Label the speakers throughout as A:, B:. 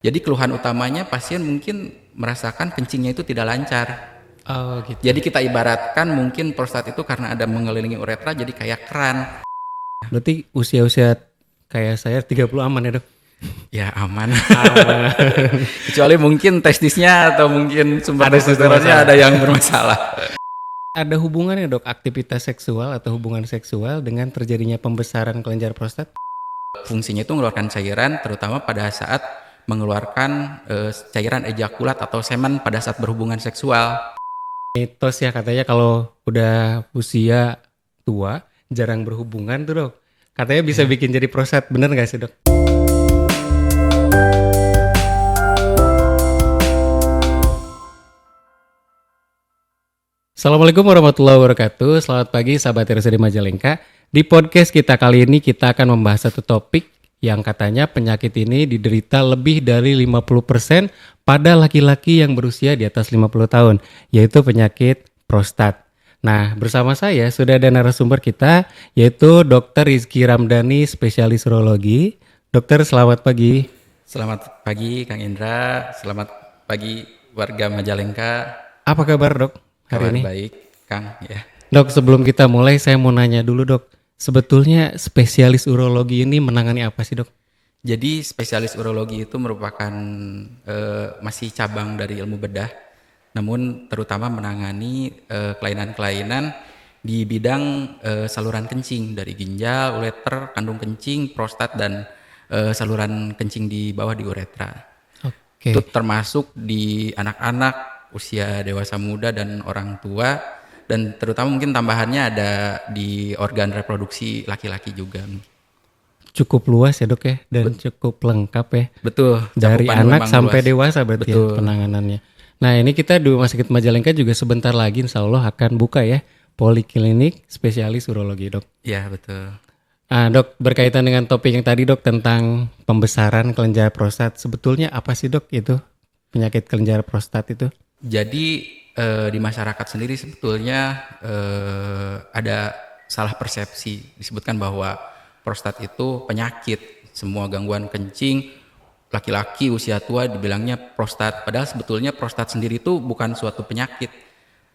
A: Jadi keluhan utamanya pasien mungkin merasakan kencingnya itu tidak lancar.
B: Oh gitu.
A: Jadi kita ibaratkan mungkin prostat itu karena ada mengelilingi uretra jadi kayak keran.
B: Berarti usia-usia kayak saya 30 aman ya dok?
A: Ya aman.
B: Aman.
A: Kecuali mungkin testisnya atau mungkin sumber
B: Ada sesuatu
A: testosteronnya
B: masalah.
A: ada yang bermasalah.
B: Ada hubungannya dok aktivitas seksual atau hubungan seksual dengan terjadinya pembesaran kelenjar prostat?
A: Fungsinya itu mengeluarkan cairan terutama pada saat mengeluarkan cairan ejakulat atau semen pada saat berhubungan seksual.
B: Mitos ya katanya kalau udah usia tua jarang berhubungan tuh dok. Katanya bisa bikin jadi prostat, bener gak sih dok? Assalamualaikum warahmatullahi wabarakatuh. Selamat pagi sahabat RSUD Majalengka. Di podcast kita kali ini kita akan membahas satu topik yang katanya penyakit ini diderita lebih dari 50% pada laki-laki yang berusia di atas 50 tahun, yaitu penyakit prostat. Nah, bersama saya sudah ada narasumber kita, yaitu Dr. Rizky Ramdhani, spesialis urologi. Dokter, selamat pagi.
A: Selamat pagi Kang Indra, selamat pagi warga Majalengka.
B: Apa kabar dok hari
A: Kabar
B: ini?
A: baik Kang ya.
B: Dok, sebelum kita mulai saya mau nanya dulu dok. Sebetulnya spesialis urologi ini menangani apa sih dok?
A: Jadi spesialis urologi itu merupakan masih cabang dari ilmu bedah, namun terutama menangani kelainan-kelainan di bidang saluran kencing dari ginjal, ureter, kandung kencing, prostat dan saluran kencing di bawah di uretra.
B: Oke.
A: Itu termasuk di anak-anak, usia dewasa muda dan orang tua, dan terutama mungkin tambahannya ada di organ reproduksi laki-laki juga.
B: Cukup luas ya dok ya, dan cukup lengkap ya.
A: Betul,
B: Dari
A: cakupannya
B: anak
A: memang
B: sampai
A: luas.
B: dewasa berarti ya
A: Betul.
B: penanganannya. Nah ini kita di Rumah Sakit Majalengka juga sebentar lagi insya Allah akan buka ya poliklinik spesialis urologi dok.
A: Ya betul.
B: Dok, berkaitan dengan topik yang tadi dok tentang pembesaran kelenjar prostat, sebetulnya apa sih dok itu penyakit kelenjar prostat itu?
A: Jadi di masyarakat sendiri sebetulnya ada salah persepsi, disebutkan bahwa prostat itu penyakit, semua gangguan kencing laki-laki usia tua dibilangnya prostat, padahal sebetulnya prostat sendiri itu bukan suatu penyakit.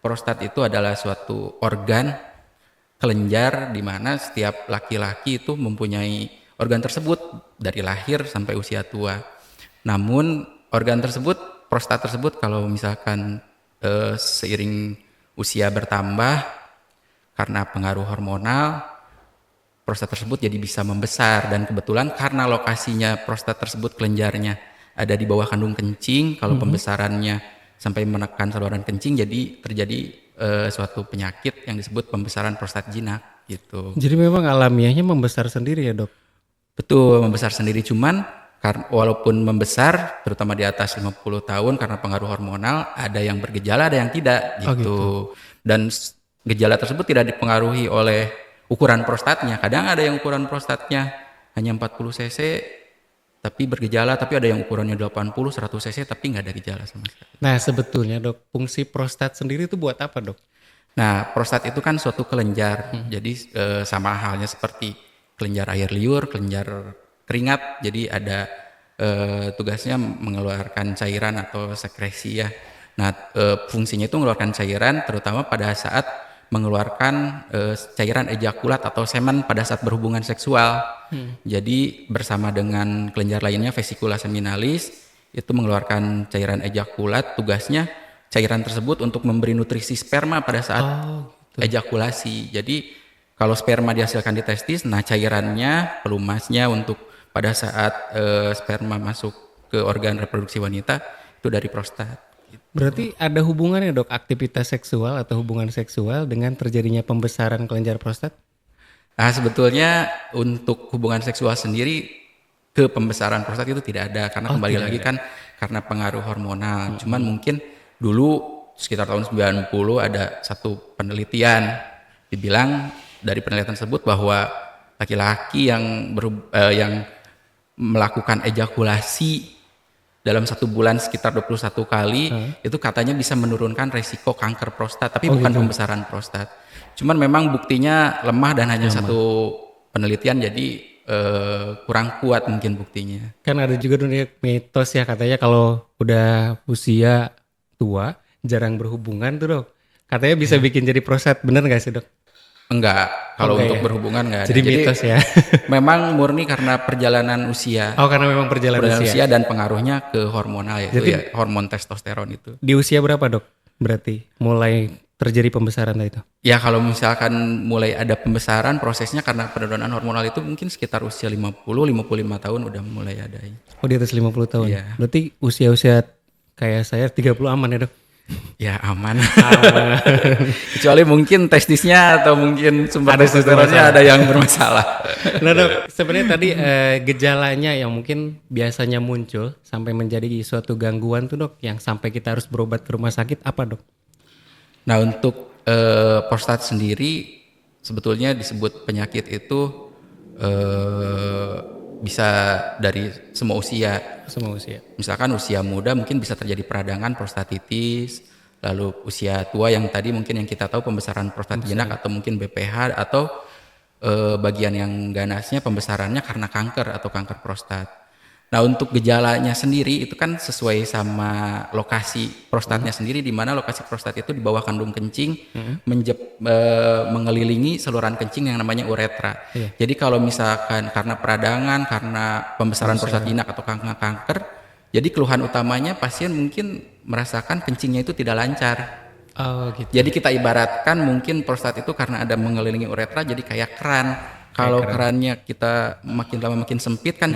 A: Prostat itu adalah suatu organ kelenjar di mana setiap laki-laki itu mempunyai organ tersebut dari lahir sampai usia tua. Namun organ tersebut, prostat tersebut kalau misalkan seiring usia bertambah karena pengaruh hormonal, prostat tersebut jadi bisa membesar, dan kebetulan karena lokasinya prostat tersebut kelenjarnya ada di bawah kandung kencing, kalau pembesarannya sampai menekan saluran kencing jadi terjadi suatu penyakit yang disebut pembesaran prostat jinak gitu.
B: Jadi memang alamiahnya membesar sendiri ya dok?
A: Betul, membesar sendiri, cuman walaupun membesar terutama di atas 50 tahun karena pengaruh hormonal, ada yang bergejala ada yang tidak
B: Oh
A: gitu.
B: gitu.
A: Dan gejala tersebut tidak dipengaruhi oleh ukuran prostatnya. Kadang ada yang ukuran prostatnya hanya 40 cc tapi bergejala, tapi ada yang ukurannya 80 100 cc tapi nggak ada gejala sama sekali.
B: Nah sebetulnya dok, fungsi prostat sendiri itu buat apa dok?
A: Nah, prostat itu kan suatu kelenjar. Jadi sama halnya seperti kelenjar air liur, kelenjar keringat. Jadi ada tugasnya mengeluarkan cairan atau sekresi ya. Nah, fungsinya itu mengeluarkan cairan terutama pada saat mengeluarkan cairan ejakulat atau semen pada saat berhubungan seksual. Jadi bersama dengan kelenjar lainnya vesicula seminalis itu mengeluarkan cairan ejakulat, tugasnya cairan tersebut untuk memberi nutrisi sperma pada saat ejakulasi. Jadi kalau sperma dihasilkan di testis, nah cairannya, pelumasnya untuk pada saat sperma masuk ke organ reproduksi wanita itu dari prostat.
B: Berarti ada hubungannya dok aktivitas seksual atau hubungan seksual dengan terjadinya pembesaran kelenjar prostat?
A: Nah sebetulnya untuk hubungan seksual sendiri ke pembesaran prostat itu tidak ada, karena kembali lagi kan karena pengaruh hormonal. Cuman mungkin dulu sekitar tahun 90 ada satu penelitian dibilang dari penelitian tersebut bahwa laki-laki yang melakukan ejakulasi dalam 1 bulan sekitar 21 kali itu katanya bisa menurunkan resiko kanker prostat, tapi bukan pembesaran prostat. Cuman memang buktinya lemah dan hanya satu penelitian, jadi kurang kuat mungkin buktinya.
B: Kan ada juga dunia mitos ya katanya kalau udah usia tua jarang berhubungan tuh dok. Katanya bisa bikin jadi prostat, bener nggak sih dok?
A: Enggak, kalau
B: enggak
A: untuk
B: ya?
A: berhubungan enggak ada.
B: Jadi mitos ya.
A: Memang murni karena perjalanan usia.
B: Oh karena memang perjalanan usia.
A: Dan pengaruhnya ke hormonal yaitu
B: Jadi
A: ya hormon testosteron itu.
B: di usia berapa dok? Berarti mulai terjadi pembesaran itu?
A: Ya kalau misalkan mulai ada pembesaran prosesnya karena penurunan hormonal itu mungkin sekitar usia 50-55 tahun udah mulai ada.
B: Oh di atas 50 tahun.
A: Iya.
B: Berarti usia-usia kayak saya 30 aman ya dok?
A: Ya aman. Kecuali mungkin testisnya atau mungkin sumber testosteronnya ada yang bermasalah.
B: Nah dok, sebenarnya tadi gejalanya yang mungkin biasanya muncul sampai menjadi suatu gangguan tuh dok, yang sampai kita harus berobat ke rumah sakit apa dok?
A: Nah untuk prostat sendiri sebetulnya disebut penyakit itu bisa dari semua usia.
B: Semua usia.
A: Misalkan usia muda mungkin bisa terjadi peradangan prostatitis, lalu usia tua yang tadi mungkin yang kita tahu pembesaran prostat jinak atau mungkin BPH atau bagian yang ganasnya pembesarannya karena kanker atau kanker prostat. Nah untuk gejalanya sendiri itu kan sesuai sama lokasi prostatnya sendiri, di mana lokasi prostat itu di bawah kandung kencing mengelilingi saluran kencing yang namanya uretra.
B: Iya.
A: Jadi kalau misalkan karena peradangan, karena pembesaran prostat jinak atau kanker, jadi keluhan utamanya pasien mungkin merasakan kencingnya itu tidak lancar.
B: Oh gitu.
A: Jadi kita ibaratkan mungkin prostat itu karena ada mengelilingi uretra jadi kayak keran. Kalau kerannya kita makin lama makin sempit kan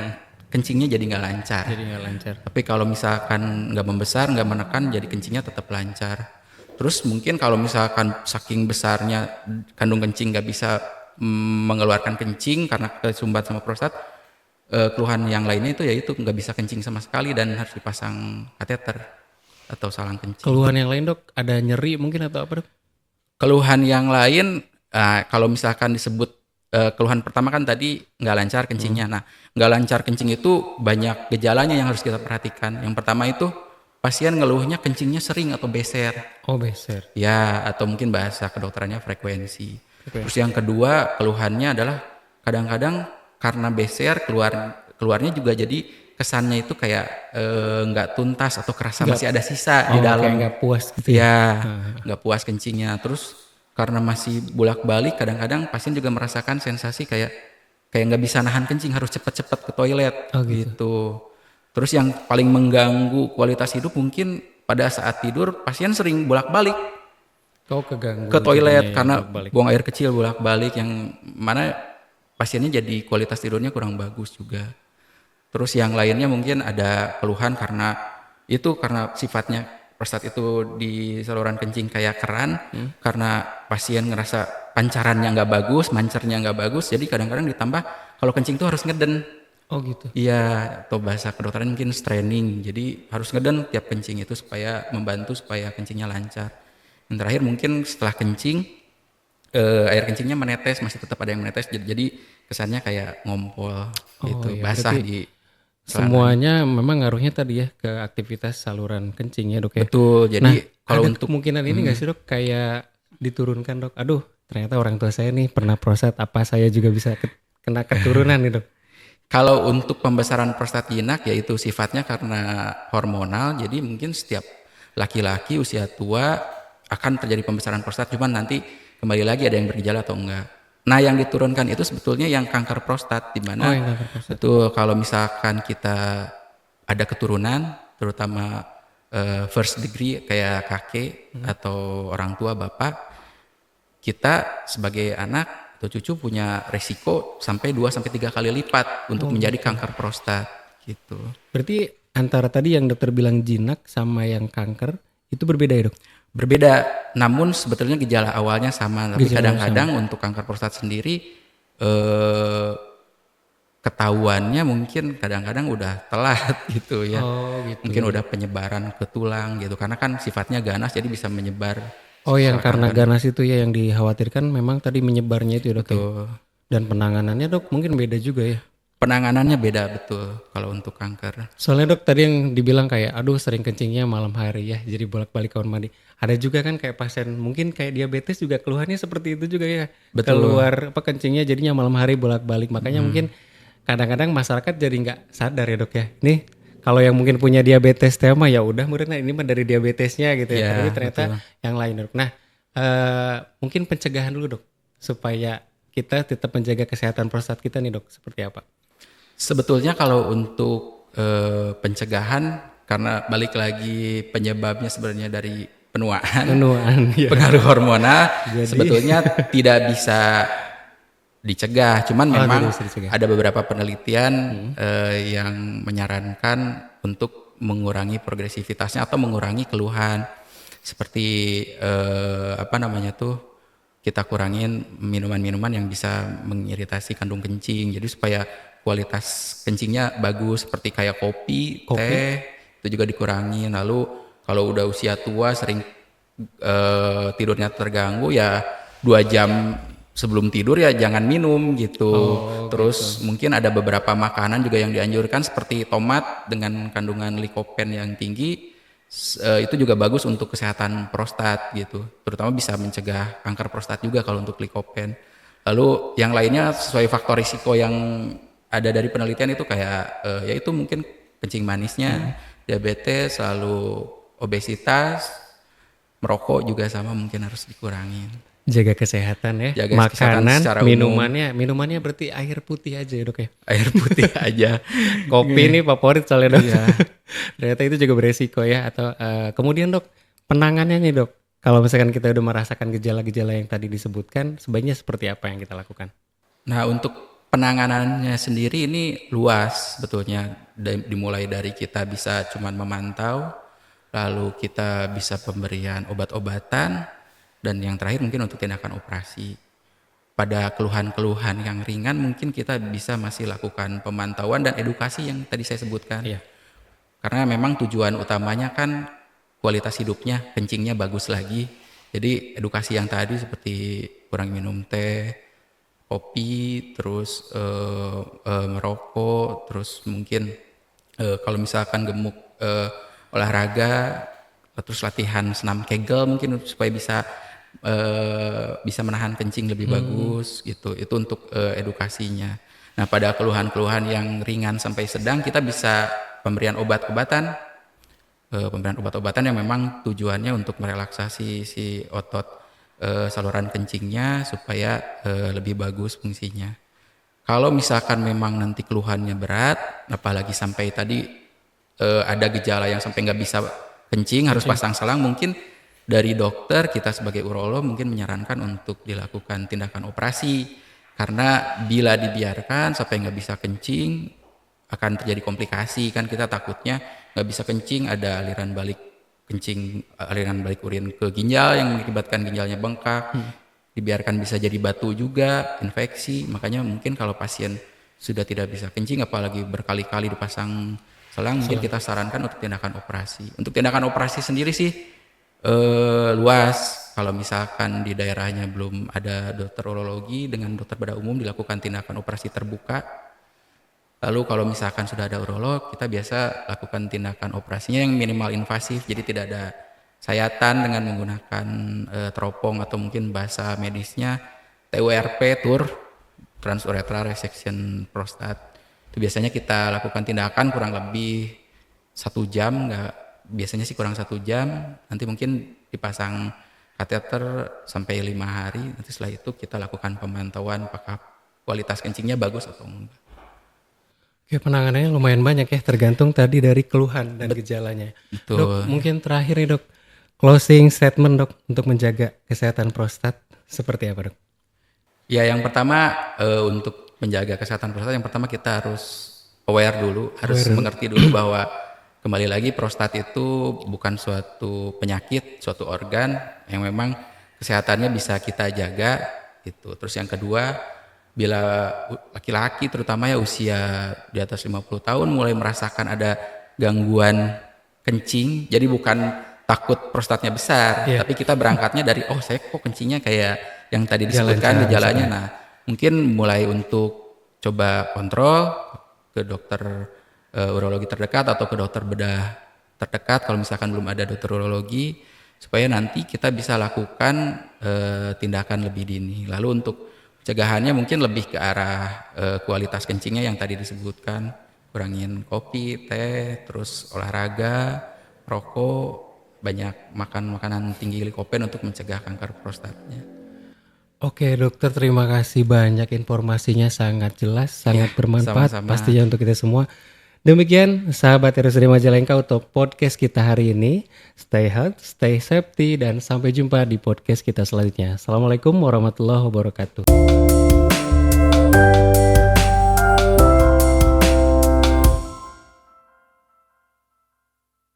A: kencingnya jadi nggak lancar.
B: Jadi nggak lancar.
A: Tapi kalau misalkan nggak membesar, nggak menekan, jadi kencingnya tetap lancar. Terus mungkin kalau misalkan saking besarnya kandung kencing nggak bisa mengeluarkan kencing karena kesumbat sama prostat, keluhan yang lainnya itu yaitu nggak bisa kencing sama sekali dan harus dipasang kateter atau salang kencing.
B: Keluhan yang lain dok, ada nyeri mungkin atau apa dok?
A: Keluhan yang lain, kalau misalkan disebut keluhan pertama kan tadi nggak lancar kencingnya. Nah, nggak lancar kencing itu banyak gejalanya yang harus kita perhatikan. Yang pertama itu pasien ngeluhnya kencingnya sering atau beser.
B: Oh beser.
A: Ya, atau mungkin bahasa kedokterannya frekuensi. Terus yang kedua keluhannya adalah kadang-kadang karena beser keluarnya juga jadi kesannya itu kayak nggak tuntas atau kerasa masih ada sisa di dalam.
B: Kayak nggak puas gitu ya?
A: Ya, nggak puas kencingnya. Terus karena masih bolak-balik, kadang-kadang pasien juga merasakan sensasi kayak nggak bisa nahan kencing, harus cepat-cepat ke toilet.
B: Oh, gitu.
A: Gitu. Terus yang paling mengganggu kualitas hidup mungkin pada saat tidur pasien sering bolak-balik
B: Kau keganggu
A: ke toilet karena
B: bolak-balik.
A: buang air kecil bolak-balik, yang mana pasiennya jadi kualitas tidurnya kurang bagus juga. Terus yang lainnya mungkin ada keluhan karena sifatnya prostat itu di saluran kencing kayak keran, karena pasien ngerasa pancarannya nggak bagus, mancernya nggak bagus, jadi kadang-kadang ditambah kalau kencing itu harus ngeden.
B: Oh gitu.
A: Iya, atau bahasa kedokteran mungkin straining, jadi harus ngeden tiap kencing itu supaya membantu supaya kencingnya lancar. Yang terakhir mungkin setelah kencing, air kencingnya menetes, masih tetap ada yang menetes, jadi kesannya kayak ngompol gitu,
B: iya,
A: basah
B: berarti
A: di
B: semuanya memang ngaruhnya tadi ya ke aktivitas saluran kencing ya dok ya.
A: Betul. Jadi kalau
B: ada
A: untuk
B: kemungkinan ini nggak sih dok kayak diturunkan dok? Aduh ternyata orang tua saya nih pernah prostat, apa saya juga bisa kena keturunan nih dok?
A: kalau untuk pembesaran prostat jinak yaitu sifatnya karena hormonal, jadi mungkin setiap laki-laki usia tua akan terjadi pembesaran prostat, cuman nanti kembali lagi ada yang bergejala atau enggak. Nah yang diturunkan itu sebetulnya yang kanker prostat, di mana
B: yang kanker prostat.
A: itu kalau misalkan kita ada keturunan, terutama first degree kayak kakek atau orang tua bapak, kita sebagai anak atau cucu punya resiko sampai 2-3 kali lipat untuk menjadi kanker prostat gitu.
B: Berarti antara tadi yang dokter bilang jinak sama yang kanker itu berbeda ya dok?
A: Berbeda, namun sebetulnya gejala awalnya sama, tapi kadang-kadang untuk kanker prostat sendiri ketahuannya mungkin kadang-kadang udah telat gitu ya.
B: Oh gitu.
A: Mungkin udah penyebaran ke tulang gitu, karena kan sifatnya ganas jadi bisa menyebar.
B: Oh yang karena ganas itu ya yang dikhawatirkan memang tadi menyebarnya itu ya dok ya?
A: Tuh.
B: Dan penanganannya dok mungkin beda juga ya?
A: Penanganannya beda betul kalau untuk kanker.
B: Soalnya dok tadi yang dibilang kayak aduh sering kencingnya malam hari ya, jadi bolak-balik kamar mandi. Ada juga kan kayak pasien mungkin kayak diabetes juga keluhannya seperti itu juga ya.
A: Betul.
B: Keluar kencingnya jadinya malam hari bolak-balik. Makanya mungkin kadang-kadang masyarakat jadi nggak sadar ya dok ya. Nih kalau yang mungkin punya diabetes tema ya udah murni ini mah dari diabetesnya gitu ya.
A: Ya,
B: Tapi ternyata
A: betul.
B: yang lain dok. Nah mungkin pencegahan dulu dok supaya kita tetap menjaga kesehatan prostat kita nih dok. Seperti apa?
A: Sebetulnya kalau untuk pencegahan, karena balik lagi penyebabnya sebenarnya dari penuaan,
B: Penuaan ya.
A: pengaruh hormonal,
B: Jadi
A: sebetulnya tidak bisa dicegah. Cuman
B: oh
A: memang
B: tidak bisa dicegah.
A: ada beberapa penelitian yang menyarankan untuk mengurangi progresivitasnya atau mengurangi keluhan. Seperti apa namanya tuh, kita kurangin minuman-minuman yang bisa mengiritasi kandung kencing. Jadi supaya kualitas kencingnya bagus, seperti kayak kopi,
B: Kopi?
A: teh, itu juga dikurangin. Lalu kalau udah usia tua sering tidurnya terganggu ya 2 jam sebelum tidur ya jangan minum gitu.
B: Oh,
A: Terus mungkin ada beberapa makanan juga yang dianjurkan seperti tomat dengan kandungan likopen yang tinggi, itu juga bagus untuk kesehatan prostat gitu. Terutama bisa mencegah kanker prostat juga kalau untuk likopen. Lalu yang lainnya sesuai faktor risiko yang ada dari penelitian itu kayak yaitu mungkin kencing manisnya, diabetes, lalu obesitas, merokok juga sama mungkin harus dikurangin.
B: jaga kesehatan ya.
A: Jaga kesehatan
B: Makanan,
A: secara umum.
B: minumannya berarti air putih aja ya dok ya.
A: Air putih aja.
B: Kopi ini favorit soalnya dok.
A: Iya.
B: Ternyata itu juga beresiko ya. Atau kemudian dok, penanganannya nih dok. Kalau misalkan kita udah merasakan gejala-gejala yang tadi disebutkan, sebaiknya seperti apa yang kita lakukan?
A: Nah, untuk penanganannya sendiri ini luas sebetulnya. Dimulai dari kita bisa cuman memantau, lalu kita bisa pemberian obat-obatan, dan yang terakhir mungkin untuk tindakan operasi. Pada keluhan-keluhan yang ringan mungkin kita bisa masih lakukan pemantauan dan edukasi yang tadi saya sebutkan.
B: Iya.
A: Karena memang tujuan utamanya kan kualitas hidupnya, kencingnya bagus lagi. Jadi edukasi yang tadi seperti kurang minum teh, kopi, terus merokok, terus mungkin kalau misalkan gemuk olahraga, terus latihan senam Kegel mungkin supaya bisa menahan kencing lebih bagus gitu. Itu untuk edukasinya. Nah, pada keluhan-keluhan yang ringan sampai sedang kita bisa pemberian obat-obatan yang memang tujuannya untuk merelaksasi si otot saluran kencingnya supaya lebih bagus fungsinya. Kalau misalkan memang nanti keluhannya berat, apalagi sampai tadi ada gejala yang sampai nggak bisa kencing, harus pasang selang, mungkin dari dokter kita sebagai urolog mungkin menyarankan untuk dilakukan tindakan operasi. Karena bila dibiarkan sampai nggak bisa kencing, akan terjadi komplikasi. Kan kita takutnya nggak bisa kencing, ada aliran balik urin ke ginjal yang mengakibatkan ginjalnya bengkak. Dibiarkan bisa jadi batu juga, infeksi. Makanya mungkin kalau pasien sudah tidak bisa kencing, apalagi berkali-kali dipasang selang, mungkin kita sarankan untuk tindakan operasi. Untuk tindakan operasi sendiri sih luas. Kalau misalkan di daerahnya belum ada dokter urologi, dengan dokter bedah umum dilakukan tindakan operasi terbuka. Lalu kalau misalkan sudah ada urolog, kita biasa lakukan tindakan operasinya yang minimal invasif, jadi tidak ada sayatan dengan menggunakan teropong atau mungkin bahasa medisnya TURP, transurethral resection prostat. Itu biasanya kita lakukan tindakan kurang lebih 1 jam, biasanya sih kurang 1 jam. Nanti mungkin dipasang kateter sampai 5 hari. Nanti setelah itu kita lakukan pemantauan apakah kualitas kencingnya bagus atau enggak.
B: Oke, penanganannya lumayan banyak ya, tergantung tadi dari keluhan dan gejalanya.
A: Betul.
B: Dok, mungkin terakhir nih dok, closing statement dok untuk menjaga kesehatan prostat seperti apa dok?
A: Ya, yang pertama untuk menjaga kesehatan prostat, yang pertama kita harus aware dulu, harus mengerti dulu bahwa kembali lagi prostat itu bukan suatu penyakit, suatu organ yang memang kesehatannya bisa kita jaga gitu. Terus yang kedua, bila laki-laki terutama ya usia di atas 50 tahun mulai merasakan ada gangguan kencing, jadi bukan takut prostatnya besar, tapi kita berangkatnya dari saya kok kencingnya kayak yang tadi disebutkan gejalanya. Nah, mungkin mulai untuk coba kontrol ke dokter urologi terdekat atau ke dokter bedah terdekat kalau misalkan belum ada dokter urologi, supaya nanti kita bisa lakukan tindakan lebih dini. Lalu untuk Pencegahannya mungkin lebih ke arah kualitas kencingnya yang tadi disebutkan, kurangin kopi, teh, terus olahraga, rokok, banyak makan makanan tinggi likopen untuk mencegah kanker prostatnya.
B: Oke dokter, terima kasih banyak, informasinya sangat jelas, sangat bermanfaat
A: Sama-sama.
B: pastinya untuk kita semua. Demikian sahabat RSUD Majalengka untuk podcast kita hari ini. Stay healthy, stay safety, dan sampai jumpa di podcast kita selanjutnya. Assalamualaikum warahmatullahi wabarakatuh.